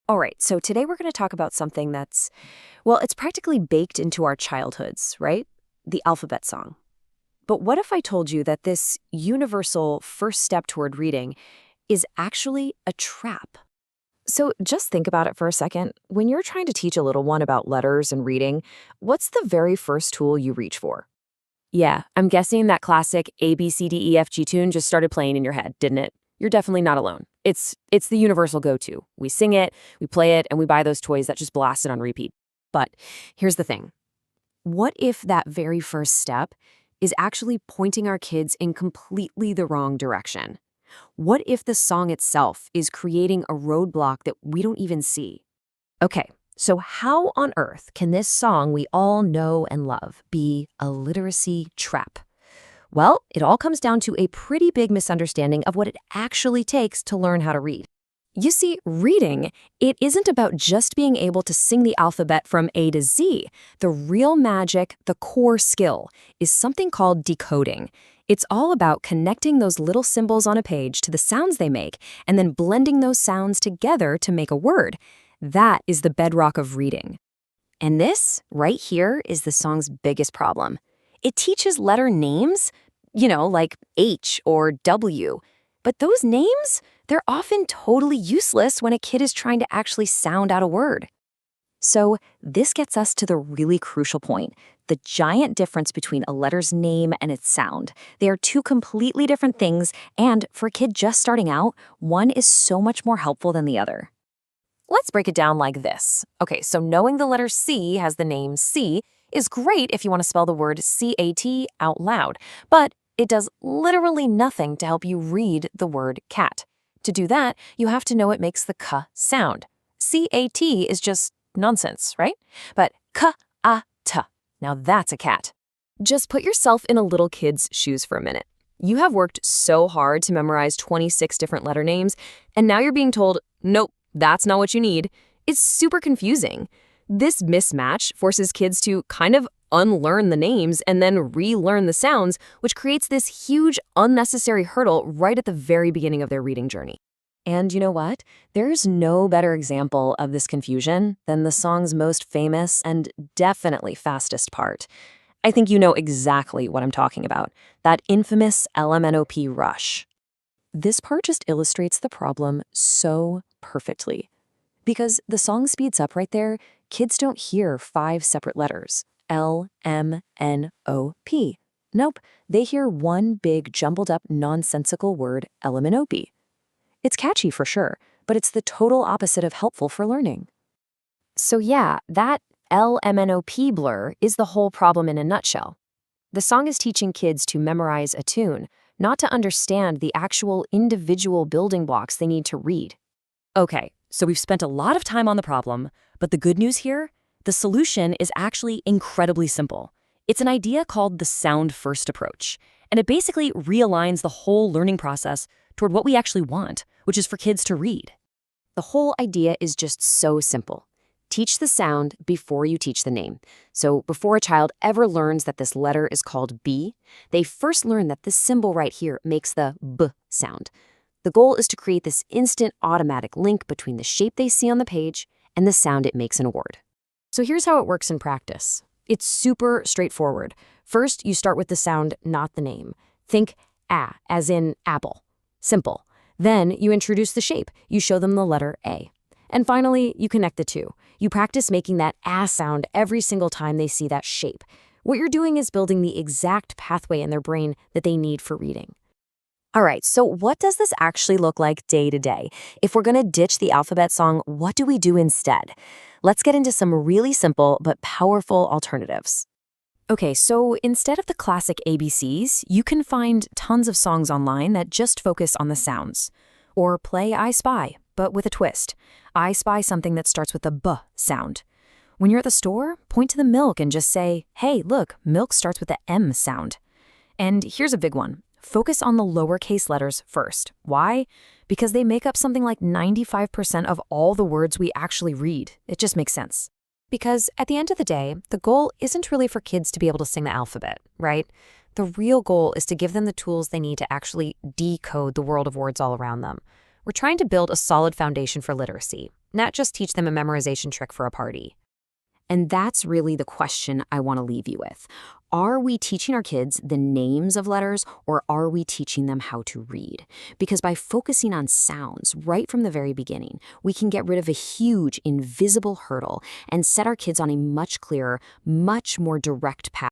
All right, so today we're going to talk about something that's, well, it's practically baked into our childhoods, right? The alphabet song. But what if I told you that this universal first step toward reading is actually a trap? So just think about it for a second. When you're trying to teach a little one about letters and reading, what's the very first tool you reach for? Yeah, I'm guessing that classic A, B, C, D, E, F, G tune just started playing in your head, didn't it? You're definitely not alone. It's the universal go-to. We sing it, we play it, and we buy those toys that just blast it on repeat. But here's the thing. What if that very first step is actually pointing our kids in completely the wrong direction? What if the song itself is creating a roadblock that we don't even see? Okay, so how on earth can this song we all know and love be a literacy trap? Well, it all comes down to a pretty big misunderstanding of what it actually takes to learn how to read. You see, reading, it isn't about just being able to sing the alphabet from A to Z. The real magic, the core skill, is something called decoding. It's all about connecting those little symbols on a page to the sounds they make, and then blending those sounds together to make a word. That is the bedrock of reading. And this, right here, is the song's biggest problem. It teaches letter names, like H or W. But those names, they're often totally useless when a kid is trying to actually sound out a word. So this gets us to the really crucial point, the giant difference between a letter's name and its sound. They are two completely different things, and for a kid just starting out, one is so much more helpful than the other. Let's break it down like this. Okay, so knowing the letter C has the name C is great if you want to spell the word C-A-T out loud, but it does literally nothing to help you read the word cat. To do that, you have to know it makes the k sound. C-A-T is just nonsense, right? But k-a-t, now that's a cat. Just put yourself in a little kid's shoes for a minute. You have worked so hard to memorize 26 different letter names, and now you're being told, nope, that's not what you need. It's super confusing. This mismatch forces kids to kind of unlearn the names and then relearn the sounds, which creates this huge unnecessary hurdle right at the very beginning of their reading journey. And you know what? There's no better example of this confusion than the song's most famous and definitely fastest part. I think you know exactly what I'm talking about, that infamous LMNOP rush. This part just illustrates the problem so perfectly. Because the song speeds up right there, kids don't hear 5 separate letters, L, M, N, O, P. Nope, they hear one big jumbled up nonsensical word, LMNOP. It's catchy for sure, but it's the total opposite of helpful for learning. So yeah, that LMNOP blur is the whole problem in a nutshell. The song is teaching kids to memorize a tune, not to understand the actual individual building blocks they need to read. Okay, so we've spent a lot of time on the problem, but the good news here? The solution is actually incredibly simple. It's an idea called the sound-first approach, and it basically realigns the whole learning process toward what we actually want, which is for kids to read. The whole idea is just so simple. Teach the sound before you teach the name. So before a child ever learns that this letter is called B, they first learn that this symbol right here makes the B sound. The goal is to create this instant automatic link between the shape they see on the page and the sound it makes in a word. So here's how it works in practice. It's super straightforward. First, you start with the sound, not the name. Think A, as in apple. Simple. Then you introduce the shape. You show them the letter A. And finally, you connect the two. You practice making that A sound every single time they see that shape. What you're doing is building the exact pathway in their brain that they need for reading. All right, so what does this actually look like day to day? If we're going to ditch the alphabet song, what do we do instead? Let's get into some really simple but powerful alternatives. Okay, so instead of the classic ABCs, you can find tons of songs online that just focus on the sounds. Or play I Spy, but with a twist. I spy something that starts with a B sound. When you're at the store, point to the milk and just say, hey, look, milk starts with the M sound. And here's a big one. Focus on the lowercase letters first. Why? Because they make up something like 95% of all the words we actually read. It just makes sense. Because at the end of the day, the goal isn't really for kids to be able to sing the alphabet, right? The real goal is to give them the tools they need to actually decode the world of words all around them. We're trying to build a solid foundation for literacy. not just teach them a memorization trick for a party. And that's really the question I want to leave you with. Are we teaching our kids the names of letters, or are we teaching them how to read? Because by focusing on sounds right from the very beginning, we can get rid of a huge invisible hurdle and set our kids on a much clearer, much more direct path